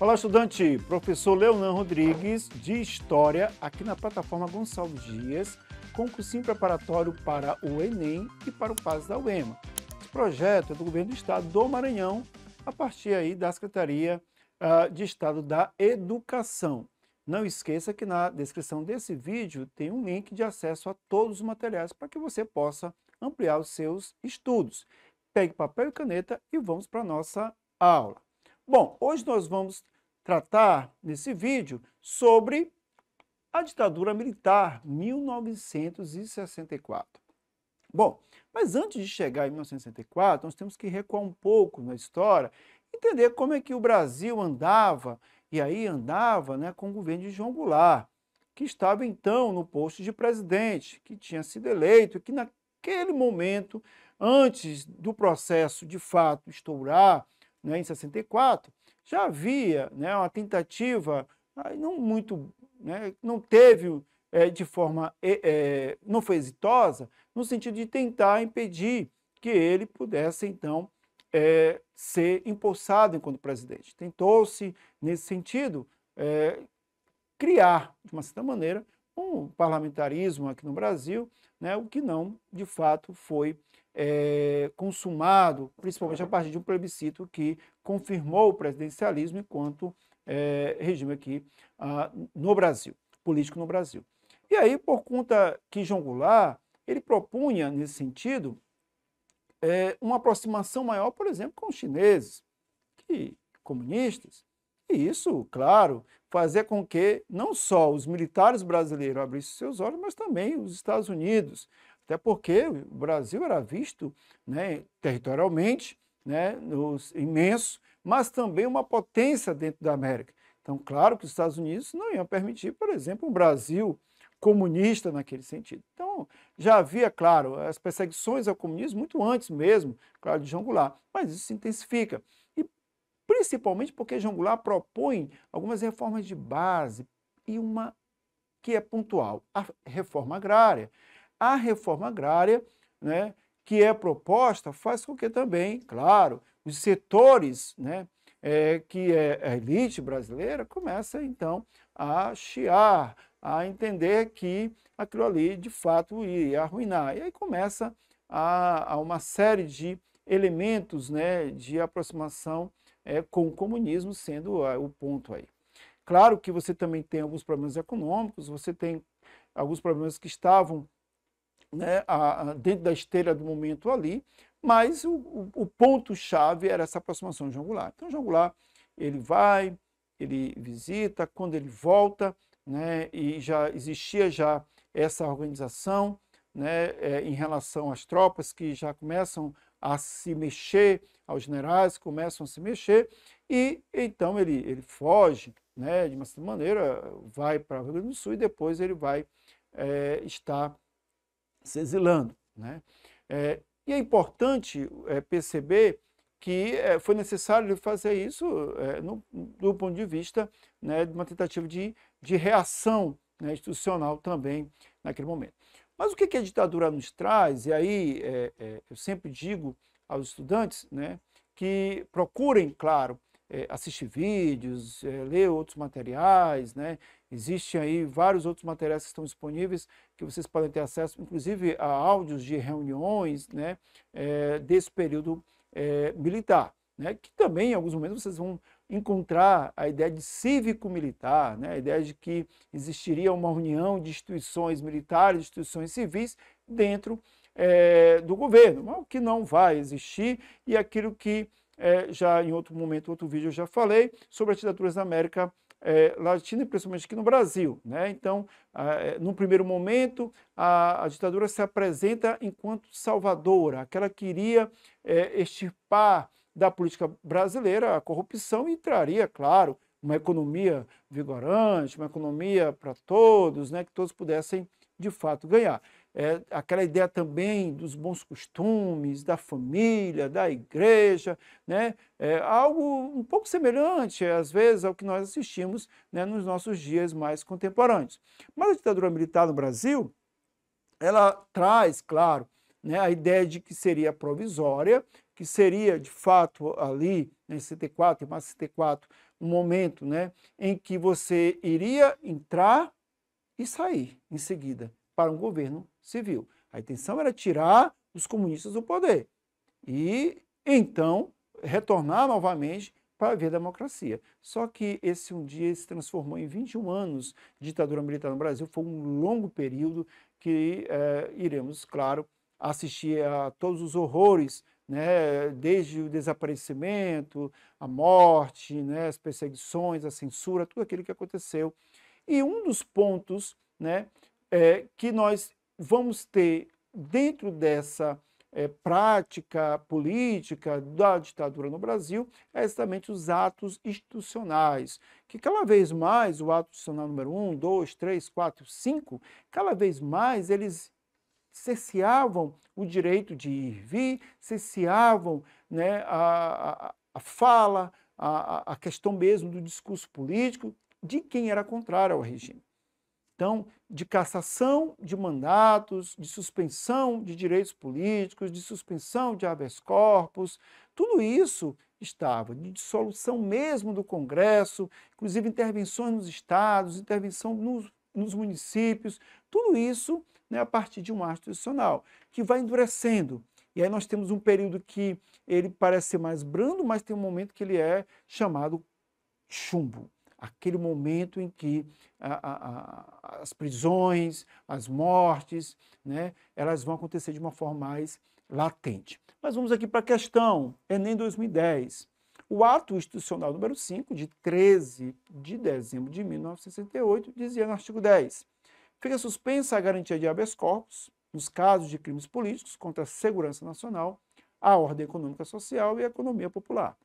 Olá, estudante! Professor Leonan Rodrigues, de História, aqui na plataforma Gonçalves Dias, com cursinho preparatório para o Enem e para o PAS da UEMA. Esse projeto é do Governo do Estado do Maranhão, a partir aí da Secretaria de Estado da Educação. Não esqueça que na descrição desse vídeo tem um link de acesso a todos os materiais para que você possa ampliar os seus estudos. Pegue papel e caneta e vamos para a nossa aula. Bom, hoje nós vamos tratar, nesse vídeo, sobre a ditadura militar, 1964. Bom, mas antes de chegar em 1964, nós temos que recuar um pouco na história, entender como é que o Brasil andava, e aí andava, né, com o governo de João Goulart, que estava então no posto de presidente, que tinha sido eleito, e que naquele momento, antes do processo de fato estourar, né, em 64, já havia, né, uma tentativa, não muito, né, não teve de forma, não foi exitosa, no sentido de tentar impedir que ele pudesse, então, ser empossado enquanto presidente. Tentou-se, nesse sentido, criar, de uma certa maneira, um parlamentarismo aqui no Brasil, né, o que não, de fato, foi consumado, principalmente a partir de um plebiscito que confirmou o presidencialismo enquanto regime aqui no Brasil, político no Brasil. E aí, por conta que João Goulart, ele propunha, nesse sentido, uma aproximação maior, por exemplo, com os chineses, comunistas, e isso, claro, fazia com que não só os militares brasileiros abrissem seus olhos, mas também os Estados Unidos, até porque o Brasil era visto, né, territorialmente, né, imenso, mas também uma potência dentro da América. Então, claro que os Estados Unidos não iam permitir, por exemplo, um Brasil comunista naquele sentido. Então, já havia, claro, as perseguições ao comunismo muito antes mesmo, claro, de João Goulart, mas isso se intensifica. E principalmente porque João Goulart propõe algumas reformas de base e uma que é pontual, a reforma agrária. A reforma agrária, né, que é proposta, faz com que também, claro, os setores, né, que é a elite brasileira, começa então a chiar, a entender que aquilo ali de fato ia arruinar. E aí começa a uma série de elementos, né, de aproximação com o comunismo sendo o ponto aí. Claro que você também tem alguns problemas econômicos, você tem alguns problemas que estavam, né, dentro da esteira do momento ali, mas o ponto-chave era essa aproximação de João Goulart. Então, João Goulart, ele vai, ele visita, quando ele volta, né, e já existia já essa organização, né, em relação às tropas que já começam a se mexer, aos generais que começam a se mexer, e então ele foge, né, de uma certa maneira, vai para o Rio Grande do Sul e depois ele vai estar se exilando, né? E é importante perceber que foi necessário fazer isso do ponto de vista, né, de uma tentativa de reação, né, institucional também naquele momento. Mas o que a ditadura nos traz? E aí eu sempre digo aos estudantes, né, que procurem, claro, assistir vídeos, ler outros materiais, né? Existem aí vários outros materiais que estão disponíveis, que vocês podem ter acesso, inclusive a áudios de reuniões, né, desse período militar, né? Que também em alguns momentos vocês vão encontrar a ideia de cívico-militar, né? A ideia de que existiria uma união de instituições militares, instituições civis dentro do governo, o que não vai existir, e aquilo que já em outro momento, outro vídeo eu já falei sobre as ditaduras da América Latina e principalmente aqui no Brasil, né? Então, no primeiro momento, a ditadura se apresenta enquanto salvadora, aquela que iria extirpar da política brasileira a corrupção e traria, claro, uma economia vigorante, uma economia para todos, né? Que todos pudessem, de fato, ganhar. Aquela ideia também dos bons costumes, da família, da igreja, né? Algo um pouco semelhante, às vezes, ao que nós assistimos, né, nos nossos dias mais contemporâneos. Mas a ditadura militar no Brasil, ela traz, claro, né, a ideia de que seria provisória que seria, de fato, ali, em 64, em março de 64, um momento, né, em que você iria entrar e sair em seguida para um governo civil. A intenção era tirar os comunistas do poder e, então, retornar novamente para a via da democracia. Só que esse um dia se transformou em 21 anos de ditadura militar no Brasil. Foi um longo período que iremos, claro, assistir a todos os horrores, né, desde o desaparecimento, a morte, né, as perseguições, a censura, tudo aquilo que aconteceu. E um dos pontos, né, que nós vamos ter dentro dessa prática política da ditadura no Brasil é exatamente os atos institucionais, que cada vez mais o ato institucional número 1, 2, 3, 4, 5, cada vez mais eles cerceavam o direito de ir e vir, cerceavam, né, a fala, a questão mesmo do discurso político de quem era contrário ao regime. Então, de cassação de mandatos, de suspensão de direitos políticos, de suspensão de habeas corpus, tudo isso estava, de dissolução mesmo do Congresso, inclusive intervenções nos estados, intervenção nos municípios, tudo isso, né, a partir de um ato institucional, que vai endurecendo. E aí nós temos um período que ele parece ser mais brando, mas tem um momento que ele é chamado chumbo. Aquele momento em que as prisões, as mortes, né, elas vão acontecer de uma forma mais latente. Mas vamos aqui para a questão, Enem 2010. O ato institucional número 5, de 13 de dezembro de 1968, dizia no artigo 10, fica suspensa a garantia de habeas corpus nos casos de crimes políticos contra a segurança nacional, a ordem econômica social e a economia popular.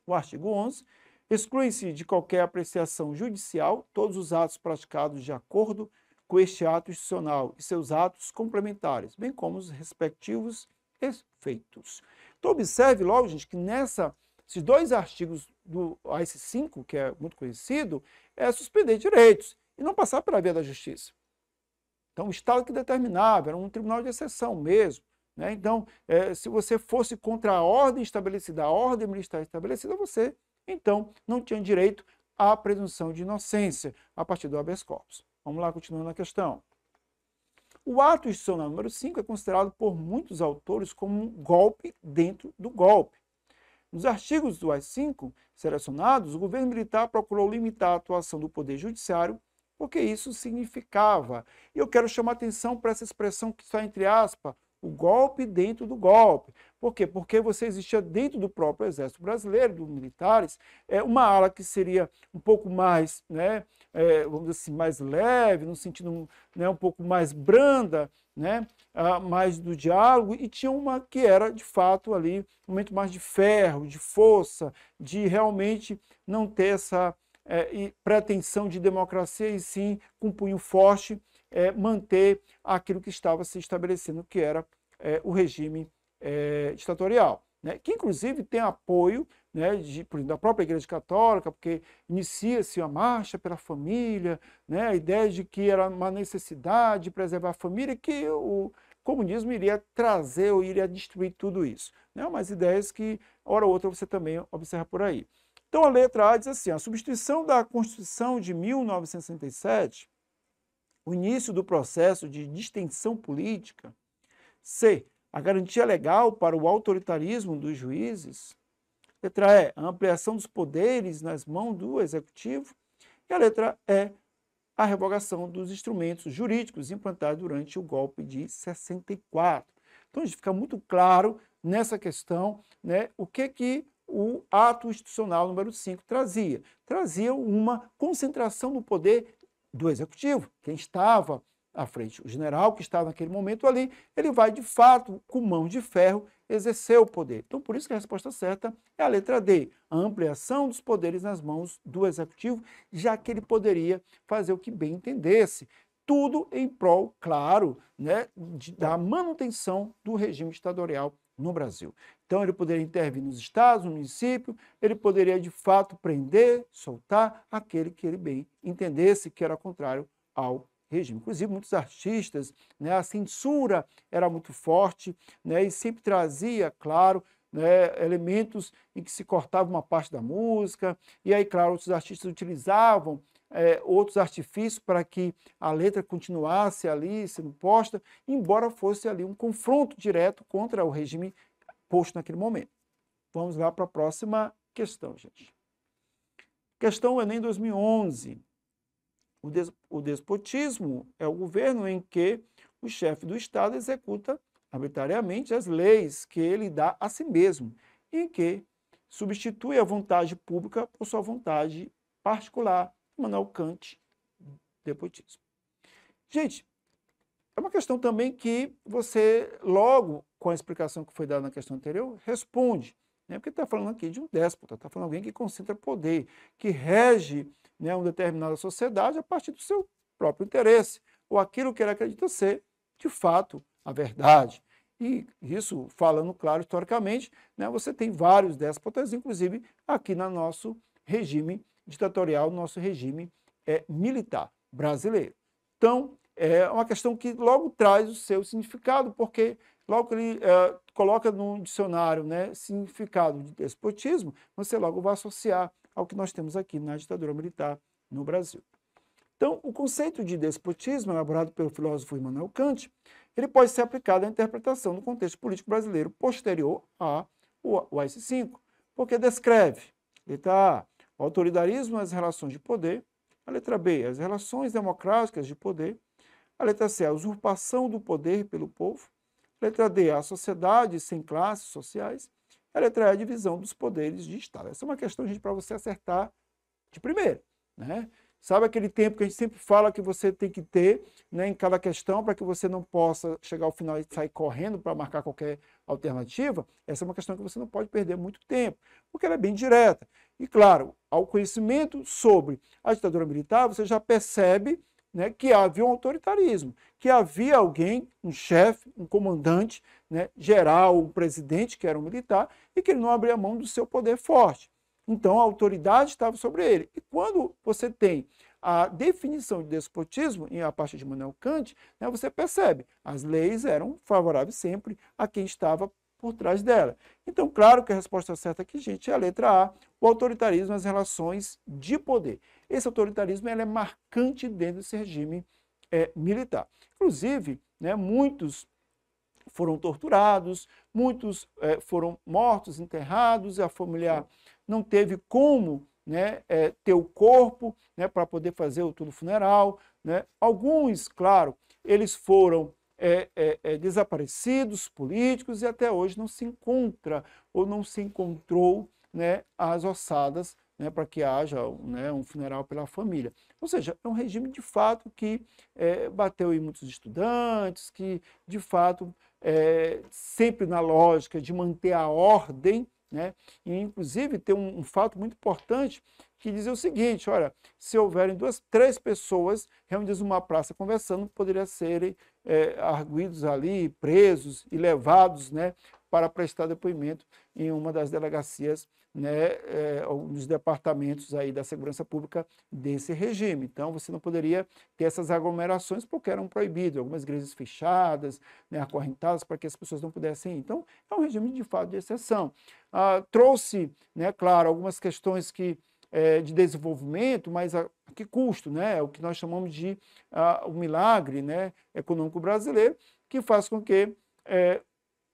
O artigo 11, exclui-se de qualquer apreciação judicial todos os atos praticados de acordo com este ato institucional e seus atos complementares, bem como os respectivos efeitos. Então, observe logo, gente, que esses dois artigos do AS5, que é muito conhecido, é suspender direitos e não passar pela via da justiça. Então, o Estado que determinava, era um tribunal de exceção mesmo. Né? Então, se você fosse contra a ordem estabelecida, a ordem militar estabelecida, você então não tinha direito à presunção de inocência a partir do habeas corpus. Vamos lá, continuando a questão. O ato institucional número 5 é considerado por muitos autores como um golpe dentro do golpe. Nos artigos do AI-5 selecionados, o governo militar procurou limitar a atuação do Poder Judiciário, porque isso significava, e eu quero chamar a atenção para essa expressão que está entre aspas, o golpe dentro do golpe. Por quê? Porque você existia dentro do próprio Exército Brasileiro, dos militares, uma ala que seria um pouco mais, né, vamos dizer assim, mais leve, no sentido, né, um pouco mais branda, né, mais do diálogo, e tinha uma que era, de fato, ali, um momento mais de ferro, de força, de realmente não ter essa pretensão de democracia, e sim, com um punho forte, manter aquilo que estava se estabelecendo, que era o regime ditatorial, né? Que inclusive tem apoio, né, da própria Igreja Católica, porque inicia-se a marcha pela família, né, a ideia de que era uma necessidade de preservar a família, que o comunismo iria trazer ou iria destruir tudo isso. Né? Umas ideias que, hora ou outra, você também observa por aí. Então, a letra A diz assim, a substituição da Constituição de 1967, o início do processo de distensão política. C, a garantia legal para o autoritarismo dos juízes. Letra E, a ampliação dos poderes nas mãos do Executivo. E a letra E, a revogação dos instrumentos jurídicos implantados durante o golpe de 64. Então, a gente fica muito claro nessa questão, né, o que o ato institucional número 5 trazia. Trazia uma concentração do poder do Executivo, quem estava à frente, o general que estava naquele momento ali, ele vai, de fato, com mão de ferro, exercer o poder. Então, por isso que a resposta certa é a letra D, a ampliação dos poderes nas mãos do Executivo, já que ele poderia fazer o que bem entendesse, tudo em prol, claro, né, da manutenção do regime ditatorial no Brasil. Então, ele poderia intervir nos estados, no município, ele poderia, de fato, prender, soltar aquele que ele bem entendesse que era contrário ao regime. Inclusive, muitos artistas, né, a censura era muito forte, né, e sempre trazia, claro, né, elementos em que se cortava uma parte da música, e aí, claro, outros artistas utilizavam outros artifícios para que a letra continuasse ali sendo posta, embora fosse ali um confronto direto contra o regime posto naquele momento. Vamos lá para a próxima questão, gente. Questão Enem 2011. O despotismo é o governo em que o chefe do Estado executa arbitrariamente as leis que ele dá a si mesmo, em que substitui a vontade pública por sua vontade particular. Immanuel Kant, despotismo. Gente, é uma questão também que você, logo com a explicação que foi dada na questão anterior, responde. Né? Porque está falando aqui de um déspota, está falando de alguém que concentra poder, que rege, né, uma determinada sociedade a partir do seu próprio interesse, ou aquilo que ele acredita ser, de fato, a verdade. E isso, falando claro historicamente, né, você tem vários déspotas, inclusive aqui no nosso regime ditatorial, no nosso regime militar brasileiro. Então, é uma questão que logo traz o seu significado, porque logo que ele coloca no dicionário, né, significado de despotismo, você logo vai associar ao que nós temos aqui na ditadura militar no Brasil. Então, o conceito de despotismo, elaborado pelo filósofo Immanuel Kant, ele pode ser aplicado à interpretação do contexto político brasileiro posterior ao AI-5, porque descreve, letra A, o autoritarismo nas relações de poder, a letra B, as relações democráticas de poder, a letra C, a usurpação do poder pelo povo, a letra D, a sociedade sem classes sociais, a letra E, a divisão dos poderes de Estado. Essa é uma questão, gente, para você acertar de primeira, né? Sabe aquele tempo que a gente sempre fala que você tem que ter, né, em cada questão para que você não possa chegar ao final e sair correndo para marcar qualquer alternativa? Essa é uma questão que você não pode perder muito tempo, porque ela é bem direta. E, claro, ao conhecimento sobre a ditadura militar, você já percebe, né, que havia um autoritarismo, que havia alguém, um chefe, um comandante, né, geral, um presidente, que era um militar, e que ele não abria mão do seu poder forte. Então, a autoridade estava sobre ele. E quando você tem a definição de despotismo, a partir de Immanuel Kant, né, você percebe, as leis eram favoráveis sempre a quem estava por trás dela. Então, claro que a resposta certa aqui, gente, é a letra A, o autoritarismo nas relações de poder. Esse autoritarismo é marcante dentro desse regime militar. Inclusive, né, muitos foram torturados, muitos foram mortos, enterrados, e a família não teve como, né, ter o corpo, né, para poder fazer o túmulo funeral. Né? Alguns, claro, eles foram desaparecidos políticos e até hoje não se encontra ou não se encontrou, né, as ossadas, né, para que haja, né, um funeral pela família. Ou seja, é um regime de fato que bateu em muitos estudantes, que de fato sempre na lógica de manter a ordem, né? E inclusive tem um fato muito importante que diz o seguinte: olha, se houverem 2, 3 pessoas reunidas numa praça conversando, poderiam serem arguidos ali, presos e levados, né, para prestar depoimento em uma das delegacias, né, dos departamentos aí da segurança pública desse regime. Então, você não poderia ter essas aglomerações porque eram proibidas, algumas igrejas fechadas, né, acorrentadas, para que as pessoas não pudessem ir. Então, é um regime de fato de exceção. Trouxe, né, claro, algumas questões que de desenvolvimento, mas a que custo, né? O que nós chamamos de o milagre, né, econômico brasileiro, que faz com que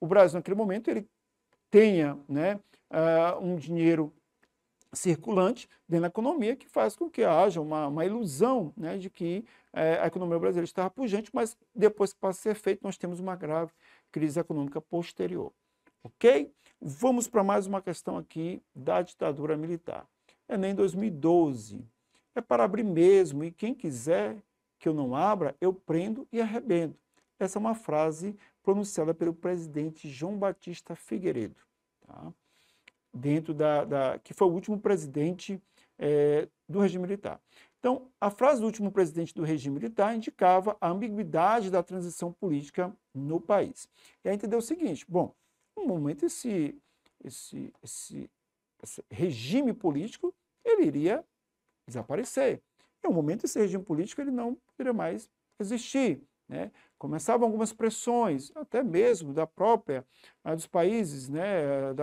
o Brasil, naquele momento, ele tenha, né, um dinheiro circulante dentro da economia, que faz com que haja uma ilusão, né, de que a economia brasileira estava pujante, mas depois que passa a ser feito, nós temos uma grave crise econômica posterior. Ok? Vamos para mais uma questão aqui da ditadura militar. Enem 2012. É para abrir mesmo, e quem quiser que eu não abra, eu prendo e arrebento. Essa é uma frase pronunciada pelo presidente João Batista Figueiredo, tá? Dentro que foi o último presidente do regime militar. Então, a frase do último presidente do regime militar indicava a ambiguidade da transição política no país. E aí entendeu o seguinte: bom, no momento esse regime político ele iria desaparecer. Em um momento esse regime político ele não poderia mais existir. né? Começavam algumas pressões, até mesmo dos países, né?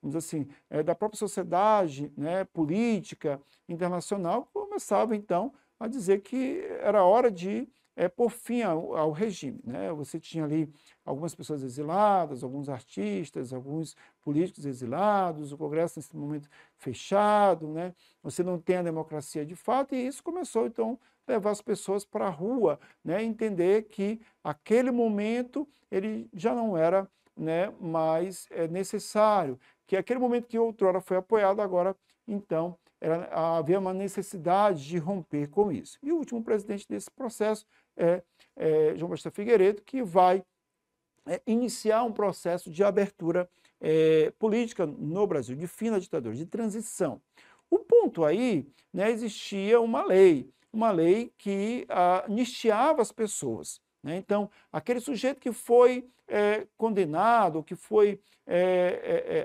Vamos dizer assim, da própria sociedade, né? Política internacional, começava então a dizer que era hora de pôr fim ao regime, né? Você tinha ali algumas pessoas exiladas, alguns artistas, alguns políticos exilados, o Congresso nesse momento fechado, né? Você não tem a democracia de fato, e isso começou então a levar as pessoas para a rua, né? Entender que aquele momento ele já não era, né, mais necessário, que aquele momento que outrora foi apoiado, agora então havia uma necessidade de romper com isso. E o último presidente desse processo é João Batista Figueiredo, que vai iniciar um processo de abertura política no Brasil, de fim da ditadura, de transição. O ponto aí, né, existia uma lei que anistiava as pessoas, né? Então, aquele sujeito que foi condenado, que foi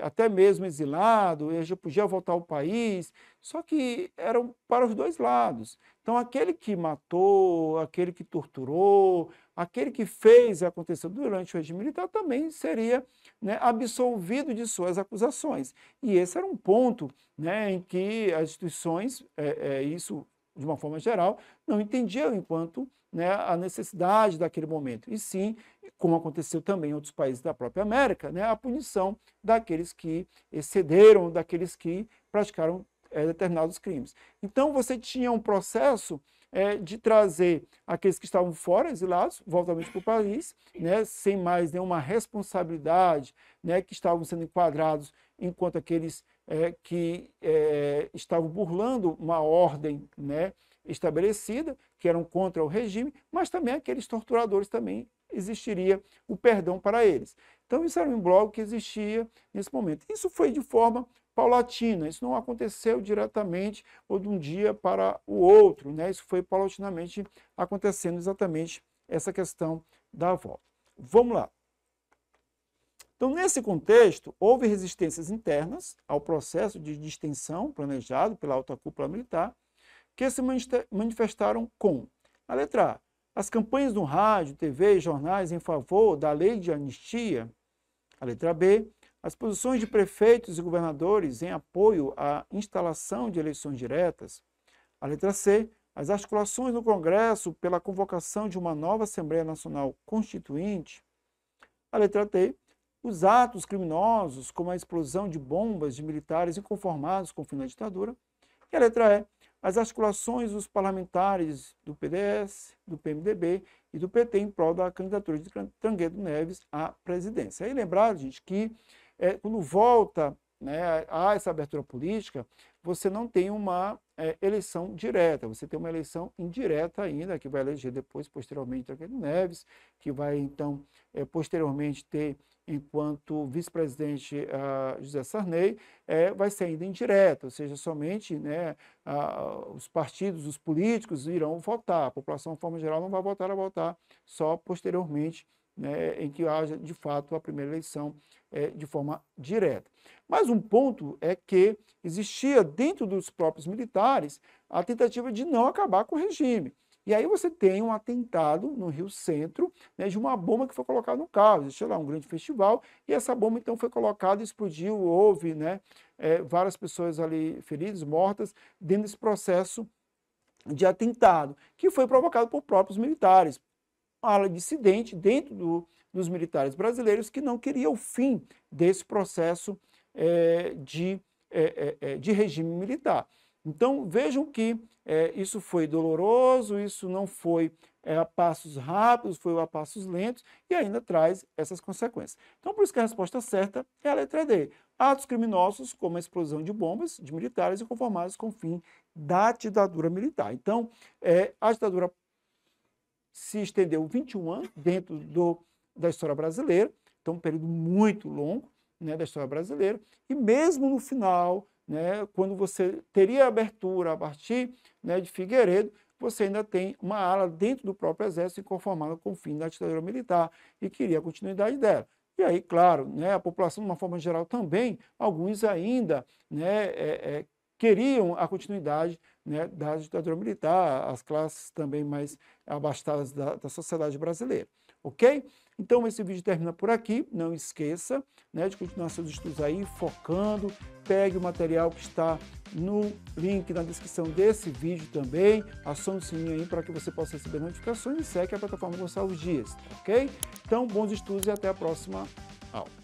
até mesmo exilado, ele já podia voltar ao país, só que eram para os dois lados. Então, aquele que matou, aquele que torturou, aquele que fez e aconteceu durante o regime militar também seria, né, absolvido de suas acusações. E esse era um ponto, né, em que as instituições, isso de uma forma geral, não entendiam enquanto, né, a necessidade daquele momento. E sim, como aconteceu também em outros países da própria América, né, a punição daqueles que excederam, daqueles que praticaram determinados crimes. Então, você tinha um processo de trazer aqueles que estavam fora, exilados, voltamente para o país, né, sem mais nenhuma responsabilidade, né, que estavam sendo enquadrados enquanto aqueles que estavam burlando uma ordem, né, estabelecida, que eram contra o regime, mas também aqueles torturadores também existiria o perdão para eles. Então, isso era um imbróglio que existia nesse momento. Isso foi de forma paulatina, isso não aconteceu diretamente ou de um dia para o outro, né? Isso foi paulatinamente acontecendo exatamente essa questão da volta. Vamos lá. Então, nesse contexto, houve resistências internas ao processo de distensão planejado pela alta cúpula militar, que se manifestaram com, a letra A, as campanhas no rádio, TV e jornais em favor da lei de anistia, a letra B, as posições de prefeitos e governadores em apoio à instalação de eleições diretas, a letra C, as articulações no Congresso pela convocação de uma nova Assembleia Nacional Constituinte, a letra D, os atos criminosos, como a explosão de bombas de militares inconformados com o fim da ditadura, e a letra E, as articulações dos parlamentares do PDS, do PMDB e do PT em prol da candidatura de Tancredo Neves à presidência. Aí lembrar, gente, que quando volta, né, a essa abertura política, você não tem uma eleição direta, você tem uma eleição indireta ainda, que vai eleger depois, posteriormente, Tancredo Neves, que vai, então, posteriormente ter, enquanto vice-presidente José Sarney, vai ser ainda indireta, ou seja, somente, né, os partidos, os políticos irão votar, a população, de forma geral, não vai votar, vai votar só posteriormente, né, em que haja, de fato, a primeira eleição de forma direta. Mas um ponto é que existia dentro dos próprios militares a tentativa de não acabar com o regime. E aí você tem um atentado no Rio Centro, né, de uma bomba que foi colocada no carro. Existia lá um grande festival e essa bomba então foi colocada e explodiu. Houve, né, várias pessoas ali feridas, mortas, dentro desse processo de atentado, que foi provocado por próprios militares. Uma ala dissidente dentro dos militares brasileiros que não queria o fim desse processo de regime militar. Então, vejam que isso foi doloroso, isso não foi a passos rápidos, foi a passos lentos e ainda traz essas consequências. Então, por isso que a resposta certa é a letra D. Atos criminosos, como a explosão de bombas de militares inconformados com o fim da ditadura militar. Então, a ditadura se estendeu 21 anos dentro da história brasileira, então um período muito longo, né, da história brasileira, e mesmo no final, né, quando você teria abertura a partir, né, de Figueiredo, você ainda tem uma ala dentro do próprio exército inconformada com o fim da ditadura militar e queria a continuidade dela. E aí, claro, né, a população, de uma forma geral também, alguns ainda, né, queriam a continuidade né, da ditadura militar, as classes também mais abastadas da sociedade brasileira, ok? Então, esse vídeo termina por aqui. Não esqueça, né, de continuar seus estudos aí, focando. Pegue o material que está no link na descrição desse vídeo também. Acione o sininho aí para que você possa receber notificações e segue a plataforma Gonçalves Dias, ok? Então, bons estudos e até a próxima aula.